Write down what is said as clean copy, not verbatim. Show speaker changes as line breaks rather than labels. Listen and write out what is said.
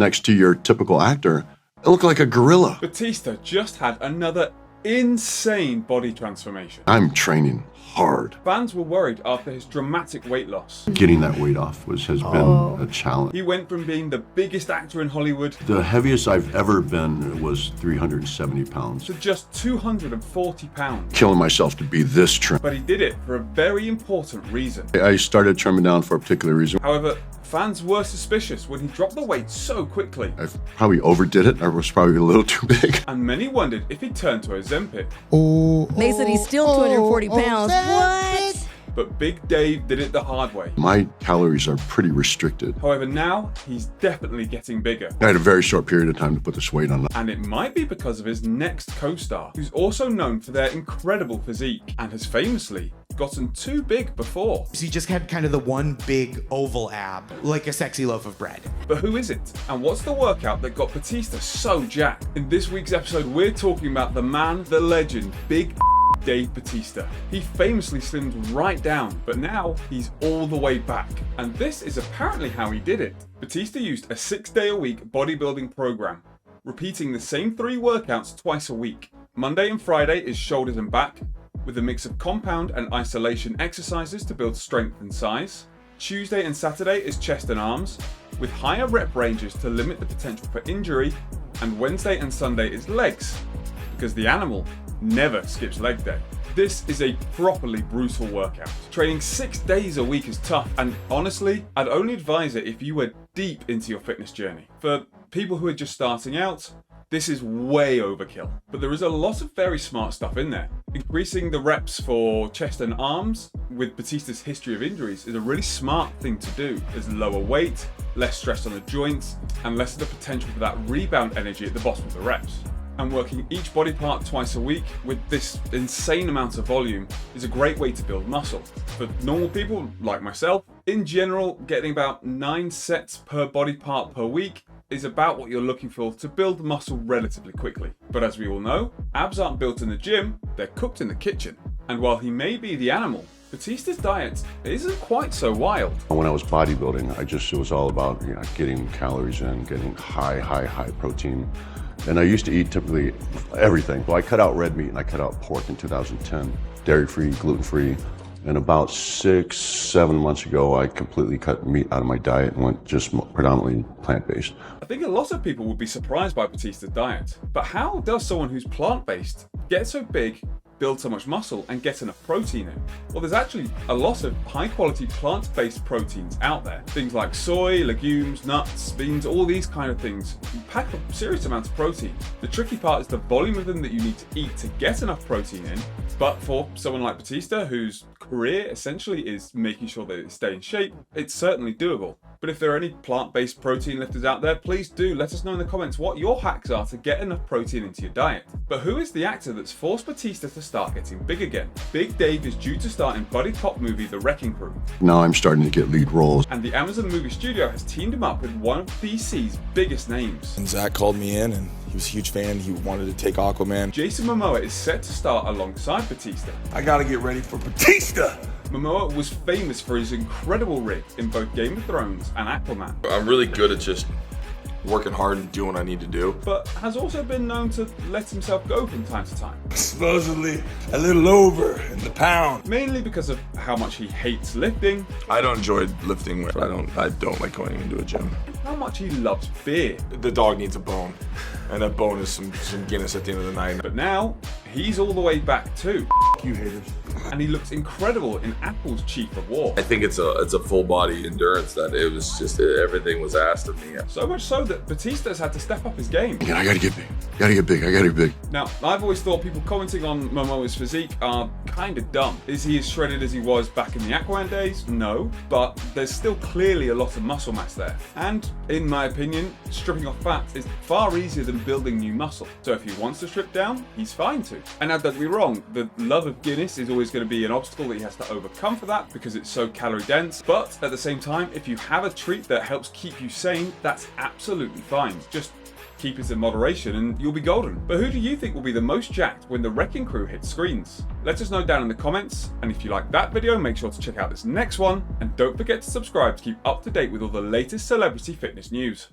next to your typical actor, it looked like a gorilla.
Bautista just had another insane body transformation.
I'm training hard.
Fans were worried after his dramatic weight loss.
Getting that weight off has been a challenge.
He went from being the biggest actor in Hollywood
The heaviest I've ever been was 370 pounds.
to just 240 pounds.
Killing myself to be this trim.
But he did it for a very important reason.
I started trimming down for a particular reason.
However, fans were suspicious when he dropped the weight so quickly.
I probably overdid it. I was probably a little too big.
And many wondered if he'd turned to Ozempic.
They said he's still 240 pounds. What?
But Big Dave did it the hard way.
My calories are pretty restricted.
However, now he's definitely getting bigger.
I had a very short period of time to put this weight on.
And it might be because of his next co-star, who's also known for their incredible physique and has famously gotten too big before.
So he just had kind of the one big oval ab, like a sexy loaf of bread.
But who is it? And what's the workout that got Batista so jacked? In this week's episode, we're talking about the man, the legend, Big Dave Bautista. He famously slimmed right down, but now he's all the way back. And this is apparently how he did it. Bautista used a 6-day-a-week bodybuilding program, repeating the same 3 workouts twice a week. Monday and Friday is shoulders and back, with a mix of compound and isolation exercises to build strength and size. Tuesday and Saturday is chest and arms, with higher rep ranges to limit the potential for injury. And Wednesday and Sunday is legs, because the animal never skips leg day. This is a properly brutal workout. Training 6 days a week is tough, and honestly, I'd only advise it if you were deep into your fitness journey. For people who are just starting out, this is way overkill. But there is a lot of very smart stuff in there. Increasing the reps for chest and arms with Batista's history of injuries is a really smart thing to do. There's lower weight, less stress on the joints, and less of the potential for that rebound energy at the bottom of the reps. And working each body part twice a week with this insane amount of volume is a great way to build muscle. For normal people like myself, in general, getting about 9 sets per body part per week is about what you're looking for to build muscle relatively quickly. But as we all know, abs aren't built in the gym, they're cooked in the kitchen. And while he may be the animal, Batista's diet isn't quite so wild.
When I was bodybuilding, it was all about getting calories in, getting high protein. And I used to eat typically everything. Well, I cut out red meat and I cut out pork in 2010, dairy-free, gluten-free. And about 6-7 months ago, I completely cut meat out of my diet and went just predominantly plant-based.
I think a lot of people would be surprised by Batista's diet. But how does someone who's plant-based get so big, build so much muscle, and get enough protein in? Well, there's actually a lot of high-quality plant-based proteins out there. Things like soy, legumes, nuts, beans, all these kind of things pack a serious amount of protein. The tricky part is the volume of them that you need to eat to get enough protein in. But for someone like Bautista, whose career essentially is making sure that they stay in shape, it's certainly doable. But if there are any plant-based protein lifters out there, please do let us know in the comments what your hacks are to get enough protein into your diet. But who is the actor that's forced Bautista to start getting big again? Big Dave is due to star in buddy cop movie The Wrecking Crew.
Now I'm starting to get lead roles.
And the Amazon movie studio has teamed him up with one of DC's biggest names.
And Zach called me in and he was a huge fan. He wanted to take Aquaman.
Jason Momoa is set to star alongside Bautista.
I gotta get ready for Batista!
Momoa was famous for his incredible rig in both Game of Thrones and Aquaman.
I'm really good at just working hard and doing what I need to do.
But has also been known to let himself go from time to time.
Supposedly a little over in the pound.
Mainly because of how much he hates lifting. I
don't enjoy lifting. I don't like going into a gym.
How much he loves beer.
The dog needs a bone. And that bone is some Guinness at the end of the night.
But now, he's all the way back too.
You haters.
And he looks incredible in Apple's Chief of War.
I think it's a full body endurance that it was just everything was asked of me.
So much so that Batista's had to step up his game.
Yeah, I gotta get big. I gotta get big.
Now, I've always thought people commenting on Momoa's physique are kind of dumb. Is he as shredded as he was back in the Aquaman days? No, but there's still clearly a lot of muscle mass there. And in my opinion, stripping off fat is far easier than building new muscle. So if he wants to strip down, he's fine to. And now don't get me wrong, the love of Guinness is always going to be an obstacle that he has to overcome for that because it's so calorie dense. But at the same time, if you have a treat that helps keep you sane, that's absolutely fine. Just keep it in moderation and you'll be golden. But who do you think will be the most jacked when The Wrecking Crew hits screens? Let us know down in the comments, and if you like that video, make sure to check out this next one, and don't forget to subscribe to keep up to date with all the latest celebrity fitness news.